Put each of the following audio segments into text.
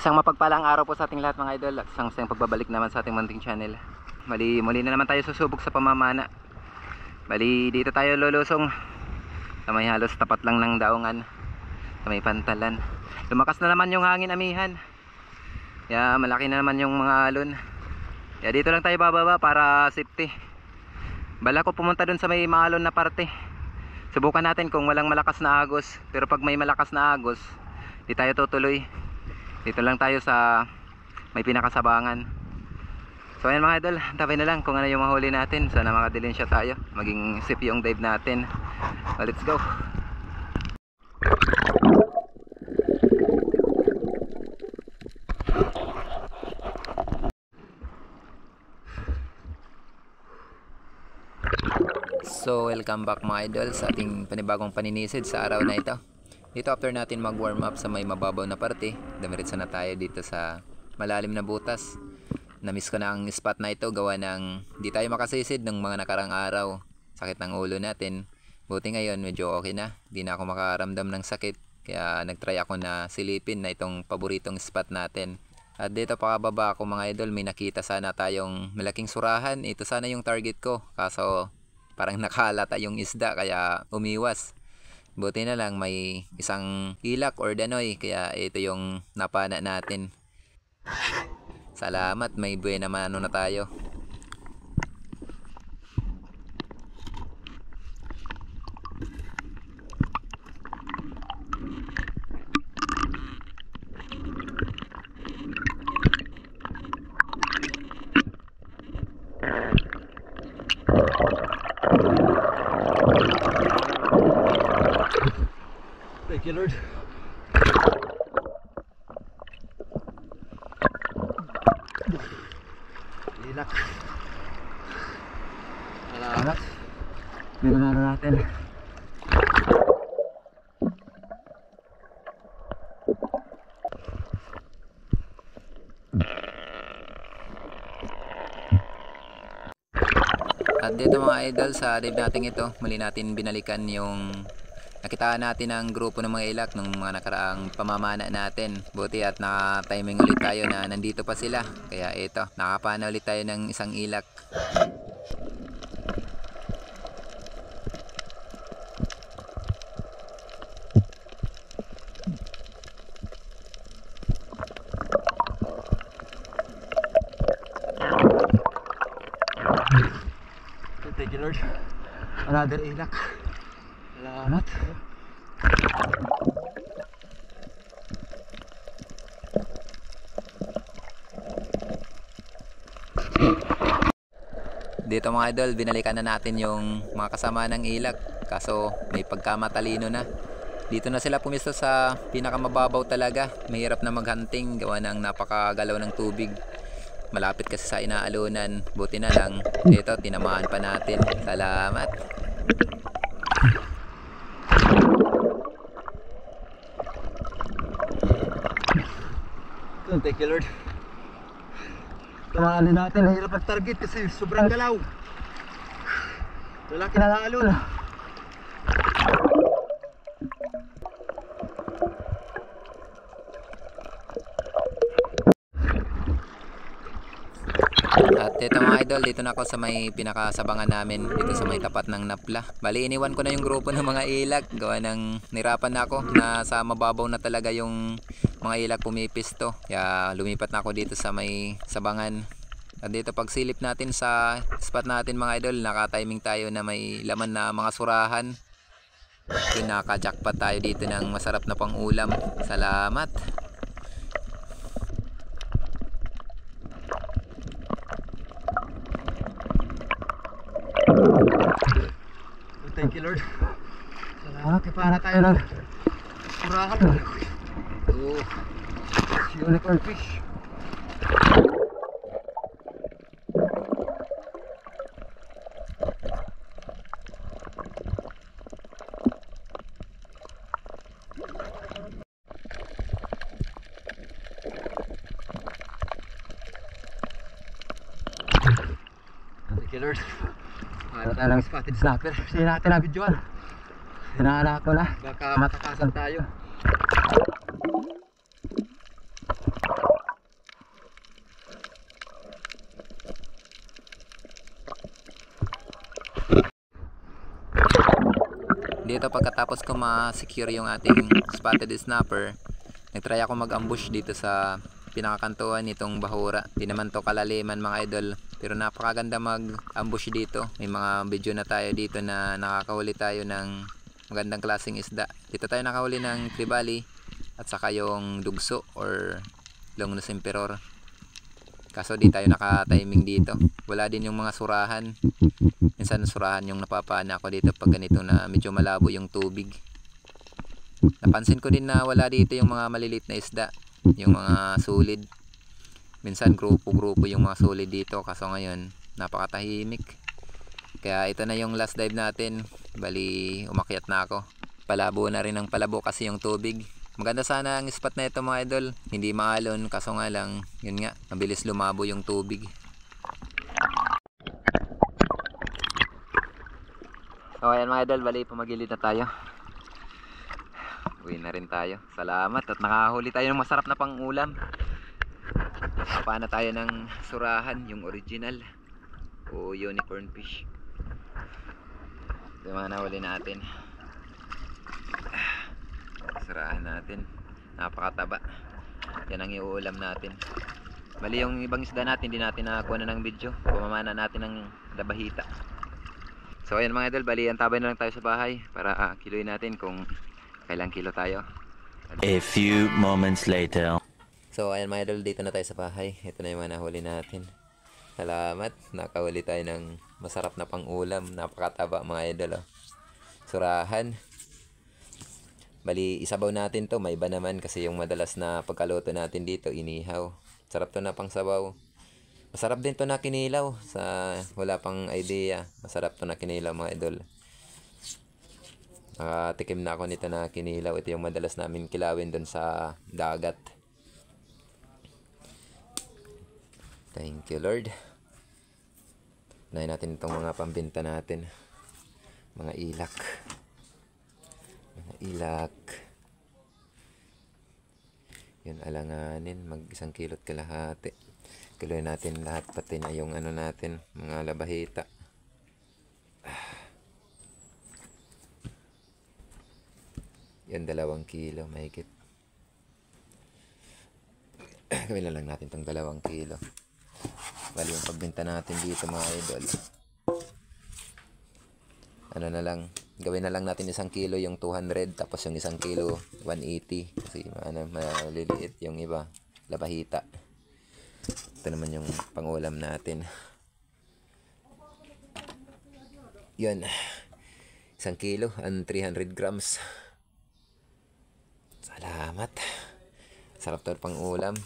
Isang mapagpalang araw po sa ating lahat mga idol, at isang pagbabalik naman sa ating munting channel. Muli na naman tayo susubok sa pamamana. Bali dito tayo lulusong sa may halos tapat lang ng daungan, sa may pantalan. Lumakas na naman yung hangin amihan, kaya malaki na naman yung mga alon. Kaya dito lang tayo bababa para safety. Bala ko pumunta dun sa may maalon na parte. Subukan natin kung walang malakas na agos, pero pag may malakas na agos di tayo tutuloy. Dito lang tayo sa may pinakasabangan. So ayan mga idol, tabay na lang kung ano yung mahuli natin. Sana makadilin siya tayo, maging safe yung dive natin. So let's go. So welcome back mga idol sa ating panibagong paninisid sa araw na ito. Dito after natin mag warm up sa may mababaw na parte, damiritsa na tayo dito sa malalim na butas. Namiss ko na ang spot na ito gawa ng di tayo makasisid ng mga nakarang araw. Sakit ng ulo natin. Buti ngayon medyo okay na, di na ako makaramdam ng sakit. Kaya nagtry ako na silipin na itong paboritong spot natin. At dito pakababa ako mga idol, may nakita sana tayong malaking surahan. Ito sana yung target ko, kaso parang nakalata yung isda kaya umiwas. Buti na lang may isang ilak or danoy, kaya ito yung napana natin. Salamat, may buena mano na tayo. Thank you, Lord. Ilak. Salamat. Binanaro natin. At dito mga idol, sa dive natin ito, muli natin binalikan yung nakitaan natin ang grupo ng mga ilak ng mga nakaraang pamamana natin. Buti at naka-timing ulit tayo na nandito pa sila. Kaya ito, nakapana ulit tayo ng isang ilak. Thank you, Lord. Another ilak. Salamat. Dito mga idol, binalikan na natin yung mga kasama ng ilak. Kaso may pagkamatalino na. Dito na sila pumisto sa pinakamababaw talaga. Mahirap na maghunting gawa ng napakagalaw ng tubig. Malapit kasi sa inaalunan. Buti na lang, ito tinamaan pa natin. Salamat. Thank you, Lord. Tumahanin natin, nahirap ang target kasi sobrang galaw. Lalaki na naalon. At ito mga idol, dito na ako sa may pinakasabangan namin, dito sa may tapat ng napla. Bali iniwan ko na yung grupo ng mga ilak, gawa ng nirapan na ako na sa mababaw na talaga yung mga ilak pumipisto. Kaya lumipat na ako dito sa may sabangan. At dito pagsilip natin sa spot natin mga idol, naka-timing tayo na may laman na mga surahan. Yun, naka-jackpot tayo dito ng masarap na pang ulam. Salamat. Thank you, Lord. Salamat, ipana tayo ng surahan. Oh, unicorn fish. Thank you, Lord. Ano tayo lang spotted snapper. Hindi natin na videoan. Hinahanap ko na. Baka matakasan tayo. dito pagkatapos ko ma-secure yung ating spotted snapper, nagtry ako mag-ambush dito sa pinakakantuan nitong bahura. Di naman to kalaliman mga idol, pero napakaganda mag-ambush dito. May mga video na tayo dito na nakakahuli tayo ng magandang klaseng isda. Dito tayo nakahuli ng tribali at saka yung dugso or longnose emperor. Kaso di tayo naka-timing dito. Wala din yung mga surahan. Minsan surahan yung napapana ako dito pag ganito na medyo malabo yung tubig. Napansin ko din na wala dito yung mga maliliit na isda, yung mga sulid. Minsan grupo-grupo yung mga sulid dito, kaso ngayon napakatahimik. Kaya ito na yung last dive natin. Bali umakyat na ako. Palabo na rin ang palabo kasi yung tubig. Maganda sana ang spot na ito mga idol. Hindi maalon, kaso nga lang, yun nga, mabilis lumabo yung tubig. So ayan mga idol, bali pumagilid na tayo. Uwi na rin tayo. Salamat at nakahuli tayo ng masarap na pang-ulam. Nakapa na tayo ng surahan, yung original o unicorn fish. Ito yung mga nahuli natin. Surahan natin, napakataba. Yan ang iuulam natin. Bali yung ibang isda natin, hindi natin nakakuha na ng video. Pumamana natin ng labahita. So ayan mga idol, bali antabay na lang tayo sa bahay para kiloin natin kung kailang kilo tayo. A few moments later. So ayan mga idol, dito na tayo sa bahay. Ito na yung mga nahuli natin. Salamat, nakahuli tayo ng masarap na pang-ulam. Napakataba mga idol, oh. Surahan. Bali isabaw natin to, may iba naman kasi yung madalas na pagkaluto natin dito inihaw. Sarap to na pang sabaw. Masarap din to na kinilaw, sa wala pang idea. Masarap to na kinilaw mga idol. Nakatikim na ako nito na kinilaw. Ito yung madalas namin kilawin doon sa dagat. Thank you Lord. Unahin natin itong mga pambinta natin. Mga ilak. Ilak. Yun, alanganin. Mag 1 kilot kalahati. Kiloin natin lahat, pati na yung ano natin, mga labahita. Yan, 2 kilo mahigit. Gawin na lang natin itong 2 kilo. Bali yung pagbenta natin dito mga idol, ano na lang, gawin na lang natin 1 kilo yung 200, tapos yung 1 kilo 180 kasi maliliit yung iba, labahita. Ito naman yung pangulam natin. Yun, 1 kilo and 300 grams. Salamat, sarap to pang ulam.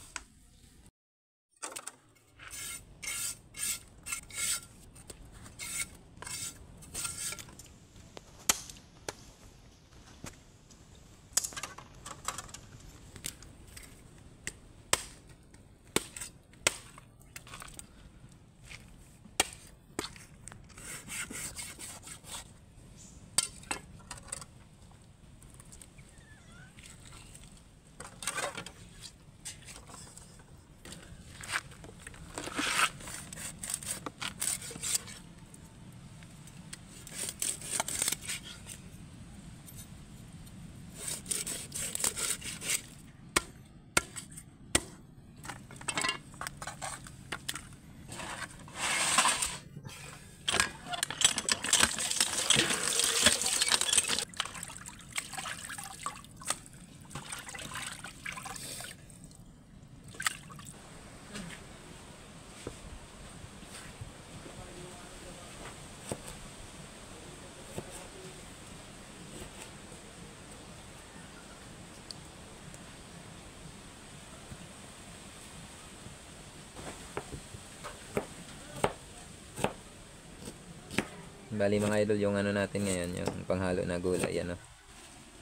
Bali mga idol, yung ano natin ngayon, yung panghalo na gulay, ano,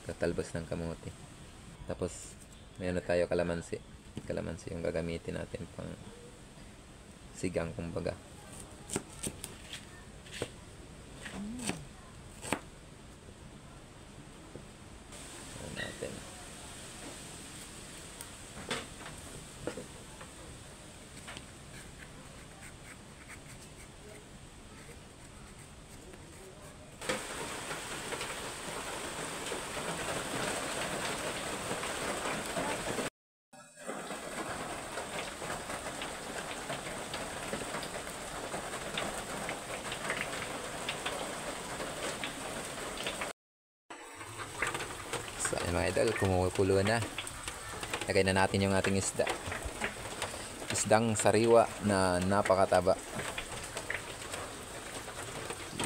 katalbos ng kamote. Tapos may ano tayo, kalamansi. Kalamansi yung gagamitin natin pang sigang kumbaga. Ano natin. Yan mga idol, kumukulo na. Lagay na natin yung ating isda. Isdang sariwa na napakataba.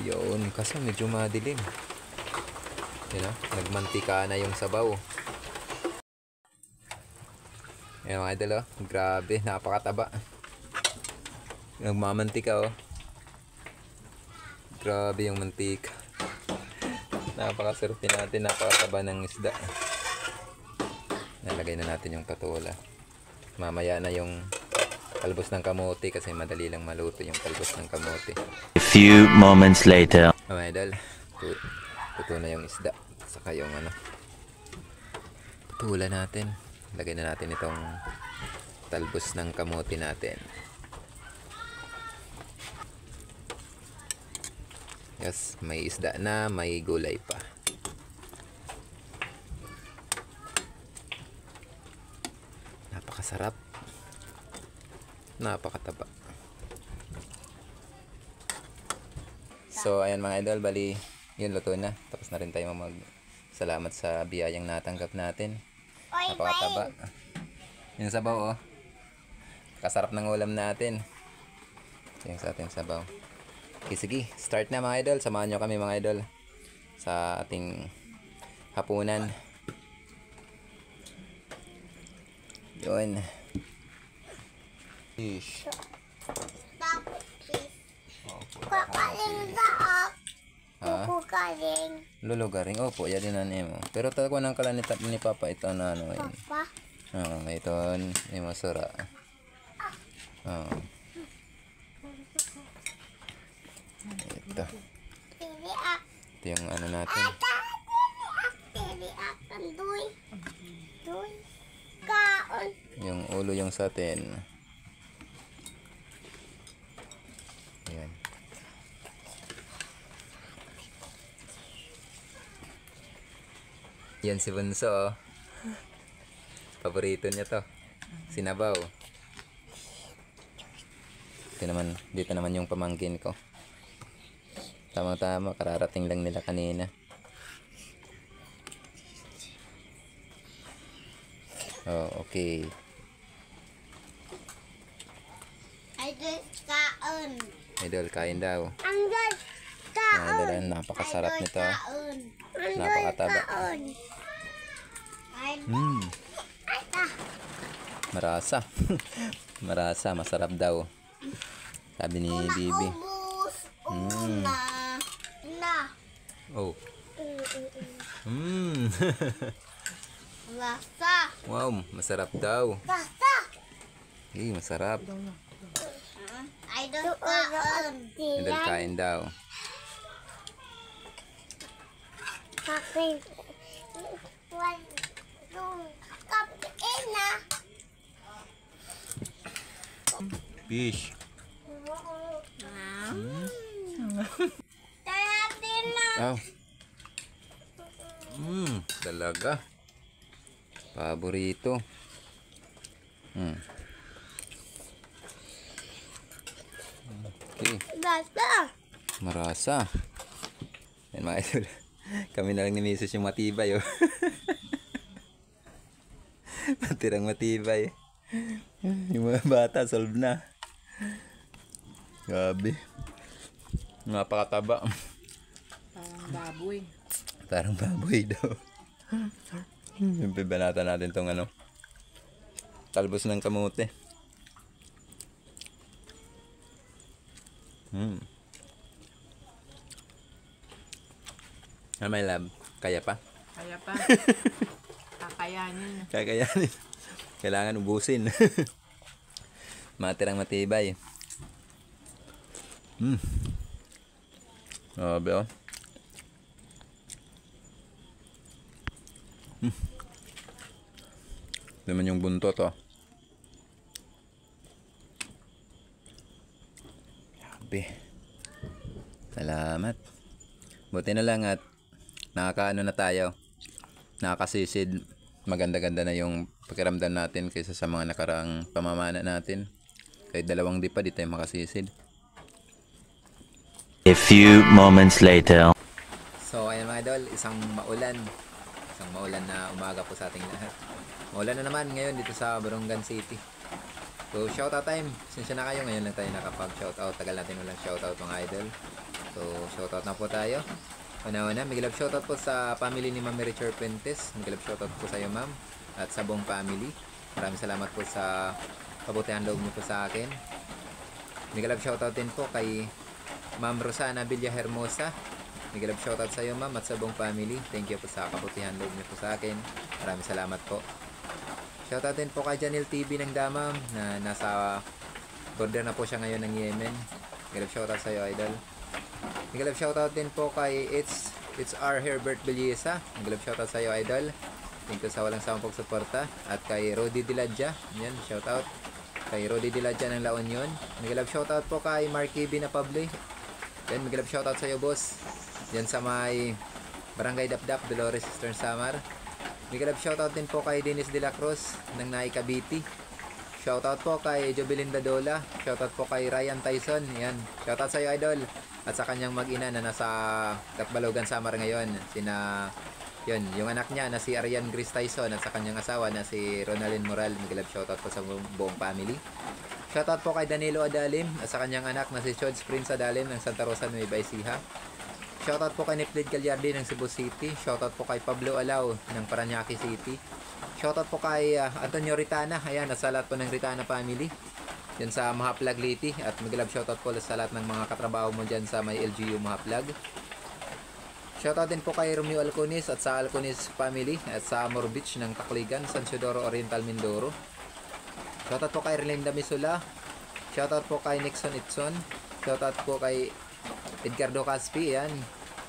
Yun, kaso medyo madilim. Yun o, nagmantika na yung sabaw. Yan mga idol o, grabe, napakataba. Nagmamantika o. Grabe yung mantika. Napakasarap natin, napakataba ng isda. Nalagay na natin yung patula. Mamaya na yung talbos ng kamote kasi madali lang maluto yung talbos ng kamote. A few moments later. Mga idol, luto na yung isda. Saka yung patula natin. Lagay na natin itong talbos ng kamote natin. Yes, may isda na, may gulay pa. Napakasarap. Napakataba. So, ayan mga idol, bali, yun luto na. Tapos na rin tayo salamat sa biyayang natanggap natin. Napakataba. Yung sabaw, oh. Kasarap ng ulam natin. Yung sa ating sabaw. Okay, sige, start na mga idol. Samahan nyo kami mga idol sa ating hapunan. Yun. Fish. Lulugaring. Opo, yan din mo. Pero tako ng kalanitap ni Papa ito na ano ngayon. Ito ni masura. Ito. Ito yung ano natin. Yung ulo yung sa atin. Ayan. Yan si Bunso, oh. Paborito niya to. Sinabaw. Dito naman yung pamangkin ko. Tama-tama, kararating lang nila kanina. Oh, okay. Idol, kain daw. Idol, napakasarap nito. Napakataba. Marasa. Marasa, masarap daw. Sabi ni Bibi. Oh. Wow, masarap daw. Masarap. Idol kain daw. Fish. Oh. Talaga. Paborito. Okay. Marasa. Yan mga idol. Kami na lang ni Mrs. yung matibay, oh. Matirang matibay. Yung mga bata, solve na. Grabe. Napakataba. Parang baboy. Parang baboy daw. Siyempre banata natin tong talbos ng kamote. My love, kaya pa? Kaya pa. Kakayanin. Kakayanin. Kailangan ubusin. Matirang matibay. Grabe, oh. Naman yung buntot, oh. Grabe. Salamat. Buti na lang at nakakaano na tayo. Nakakasisid. Maganda-ganda na yung pakiramdam natin kaysa sa mga nakaraang pamamana natin. Kahit 2 di pa, di tayo makasisid. A few moments later. So, ayan mga idol, isang maulan Isang maulan na umaga po sa ating lahat. Maulan na naman ngayon dito sa Borongan City. So shoutout time. Sinsya na kayo, ngayon lang tayo nakapag-shoutout. Tagal natin walang shoutout mga idol. So shoutout na po tayo. Una-una, big-love shoutout po sa family ni Ma'am Richard Pentes. Big-love shoutout po sa iyo ma'am at sa buong family. Maraming salamat po sa kabutihan loob niyo po sa akin. Big-love shoutout din po kay Ma'am Rosana Villahermosa. Big-love shoutout sa iyo ma'am at sa buong family. Thank you po sa kabutihan loob niyo po sa akin. Maraming salamat po. Shoutout din po kay Janil TV ng Damam na nasa border na po siya ngayon ng Yemen. Big-love shoutout sa iyo idol. Big-love shoutout din po kay It's R. Herbert Belleza. Big-love shoutout sa iyo idol. Thank you sa walang sawang pagsuporta. At kay Rodi Diladja. Yan, shoutout. Kay Rodi Diladja ng La Union. Big-love shoutout po kay Marky Binapable. Yan, big-love shoutout sa iyo boss. Yan sa may Barangay Dapdap, Dolores, Eastern Samar. Big-love shoutout din po kay Dennis De La Cruz ng Nai Cavite. Shoutout po kay Jobelinda Dola. Shoutout po kay Ryan Tyson. Yan, shoutout sa iyo idol. At sa kanyang mag-ina na nasa Katbalogan, Samar ngayon. Yung anak niya na si Arian Gris Tyson at sa kanyang asawa na si Ronalyn Moral. Big-love shoutout po sa buong family. Shoutout po kay Danilo Adalim at sa kanyang anak na si Chods Prince Adalim ng Santa Rosa, Nueva Ecija. Shoutout po kay Niplid Gagliardi ng Cebu City. Shoutout po kay Pablo Alao ng Parañaque City. Shoutout po kay Antonio Ritana. Ayan, at sa lahat po ng Ritana family dyan sa Mahaplag Liti. At mag-love shoutout po sa lahat ng mga katrabaho mo dyan sa may LGU Mahaplag. Shoutout din po kay Romeo Alconis at sa Alconis family at sa Amor Beach ng Tacligan, San Isidoro Oriental, Mindoro. Shoutout po kay Relinda Misula. Shoutout po kay Nixon Itson. Shoutout po kay Edgardo Caspi, yan,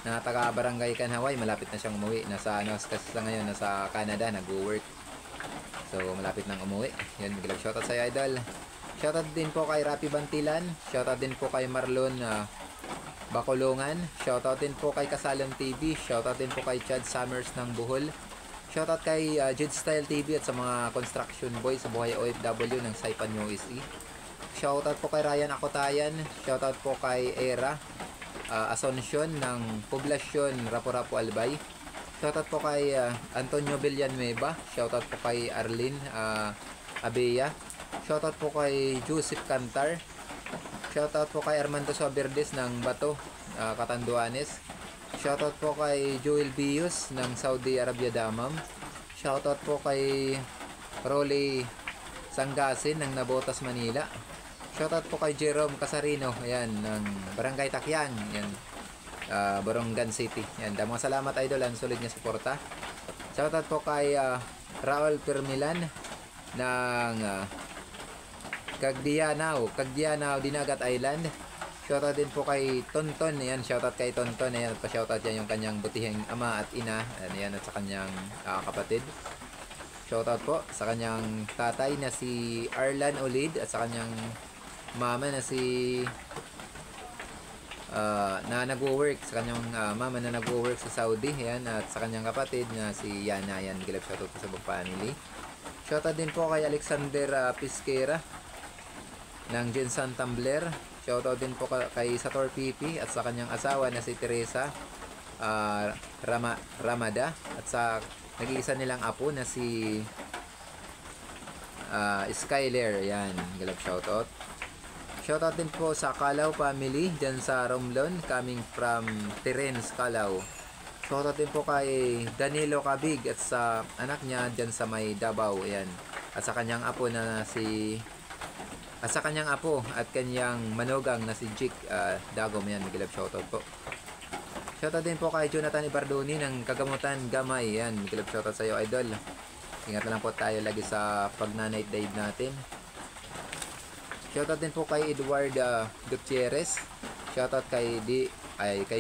na taga Barangay Kanhaway. Malapit na siyang umuwi. Nasa kasi sa ngayon, nasa Canada, nag-work. So, malapit nang umuwi. Yan, big-love shoutout sa iyo, idol. Shoutout din po kay Rapi Bantilan. Shoutout din po kay Marlon Bacolongan. Shoutout din po kay Kasalon TV. Shoutout din po kay Chad Summers ng Bohol. Shoutout kay Jude Style TV at sa mga construction boys sa Buhay OFW ng Saipan USE. Shoutout po kay Ryan Akotayan. Shoutout po kay Era Asuncion ng Poblasyon Rapo-Rapo Albay. Shoutout po kay Antonio Villanueva. Shoutout po kay Arlene Abeya. Shoutout po kay Joseph Cantar. Shoutout po kay Armando Suaverdes ng Bato, Catanduanes. Shoutout po kay Joel Bius ng Saudi Arabia Damam. Shoutout po kay Rolly Sangasin ng Nabotas, Manila. Shoutout po kay Jerome Casarino, ayan, ng Barangay Takyang, yan, Borongan City. Yan, mga salamat idol, ang solid niya suporta. Shoutout po kay Raul Permilan ng Cagdianao, Dinagat Island. Shoutout din po kay Tonton, ayan, shoutout kay Tonton, ayan, pa-shoutout yan yung kanyang butihing ama at ina, ayan, at sa kanyang kapatid. Shoutout po sa kanyang tatay na si Arlan Olid at sa kanyang mama na si na nagwo-work sa kanyang mama na nagwo-work sa Saudi, yan, at sa kanyang kapatid na si Yana, yan, big-love shoutout po sa buong family. Shoutout din po kay Alexander Pisquera ng Jensan Tumbler. Shoutout din po kay Sator Pipi at sa kanyang asawa na si Teresa Ramada at sa nag-iisa nilang apo na si Skyler, yan, big-love shoutout. Shoutout din po sa Calao family dyan sa Romblon, coming from Terence, Calao. Shoutout din po kay Danilo Cabig at sa anak niya dyan sa may Davao, yan. At sa kanyang apo at kanyang manugang na si Jik Dagom, yan, big-love shoutout po. Shoutout din po kay Jonathan Ibardoni ng Kagamutan, Gamay, yan, big-love shoutout sa iyo idol. Ingat na lang po tayo lagi sa pag-night dive natin. Shoutout din po kay Edward Gutierrez. Shoutout kay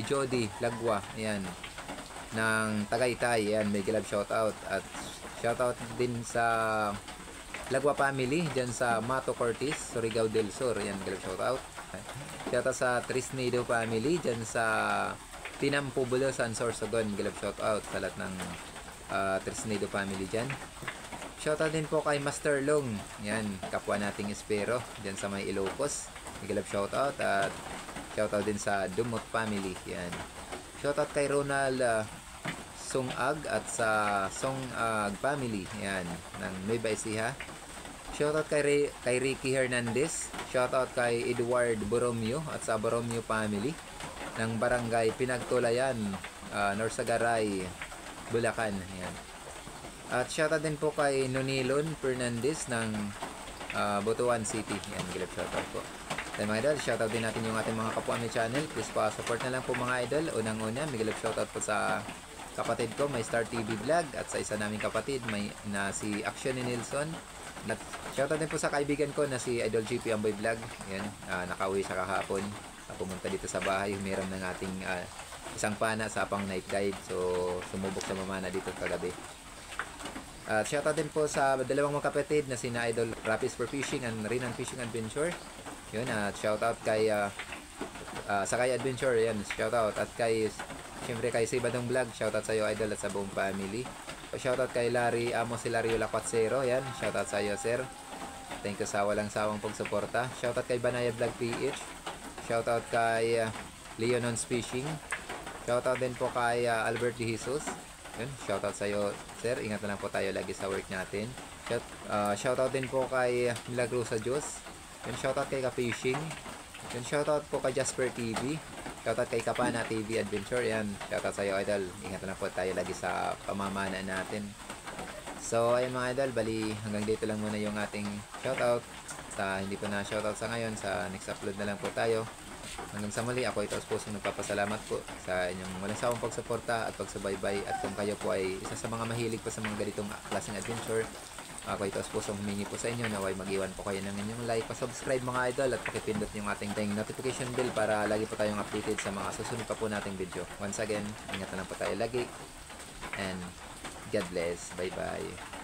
Jody Lagwa, ayan, ng Tagaytay, ayan, may gilab shoutout. At shoutout din sa Lagwa family dyan sa Mato Cortis, Surigao del Sur, ayan, gilab shoutout. Shoutout sa Trisnido family dyan sa Tinampubulo, San Sorsogon, gilab shoutout sa lahat ng Trisnido family dyan. Shoutout din po kay Master Long, yan, kapwa nating Espero dyan sa may Ilocos, big-love shoutout. At shoutout din sa Dumot family, yan. Shoutout kay Ronald Songag at sa Songag family. Yan, ng Nueva Ecija. Shoutout kay Ricky Hernandez. Shoutout kay Edward Borromeo at sa Borromeo family ng Barangay Pinagtulayan, Norsagaray, Bulacan. Yan. At shoutout din po kay Nonilon Fernandez ng Butuan City. Yan, gilip shoutout po. Then mga idol, shoutout din natin yung ating mga kapwa may channel. Please pa-support na lang po mga idol. Unang-una, gilip shoutout po sa kapatid ko, may Star TV Vlog, at sa isa naming kapatid, may na si Action ni Nelson. At shoutout din po sa kaibigan ko na si Idol GP Amboy Vlog. Yan, nakauwi siya kahapon. Pumunta dito sa bahay, humiram ng ating isang pana sa pang night guide. So, sumubok sa mamana dito kagabi. At shoutout din po sa dalawang mga kapatid na sina Idol Rapis for Fishing and Rinan Fishing Adventure. Yun, at shoutout kay Sakay Adventure. Yan, shoutout. At kay, siyempre kay Sibadong Vlog. Shoutout sa iyo, Idol, at sa buong family. Shoutout kay Larry Amos, si Larry Lacuatsero. Yan, shoutout sa iyo, sir. Thank you sa walang sawang pagsuporta. Shoutout kay Banaya Vlog PH. Shoutout kay Leonon's Fishing. Shoutout din po kay Albert De Jesus. Yun, shoutout sa iyo, sir. Ingat na lang po tayo lagi sa work natin. Shoutout din po kay Milagrosa Diyos. Yun, shoutout kay Ka-Fishing. Yun, shoutout po kay Jasper TV. Shoutout kay Kapana TV Adventure. Yan, shoutout sa iyo, idol. Ingat na po tayo lagi sa pamamana natin. So, ayun mga idol, bali hanggang dito lang muna yung ating shoutout. Sa hindi pa na shoutout sa ngayon, sa next upload na lang po tayo. Hanggang sa muli, ako ito pusong nagpapasalamat po sa inyong walang sawang pagsuporta at pagsubaybay. At kung kayo po ay isa sa mga mahilig po sa mga ganitong klaseng adventure, ako ito pusong humingi po sa inyo na mag-iwan po kayo ng inyong like, pa-subscribe mga idol, at pakipindot yung ating notification bell para lagi po tayong updated sa mga susunod pa po nating video. Once again, ingat na lang po tayo lagi, and God bless. Bye bye.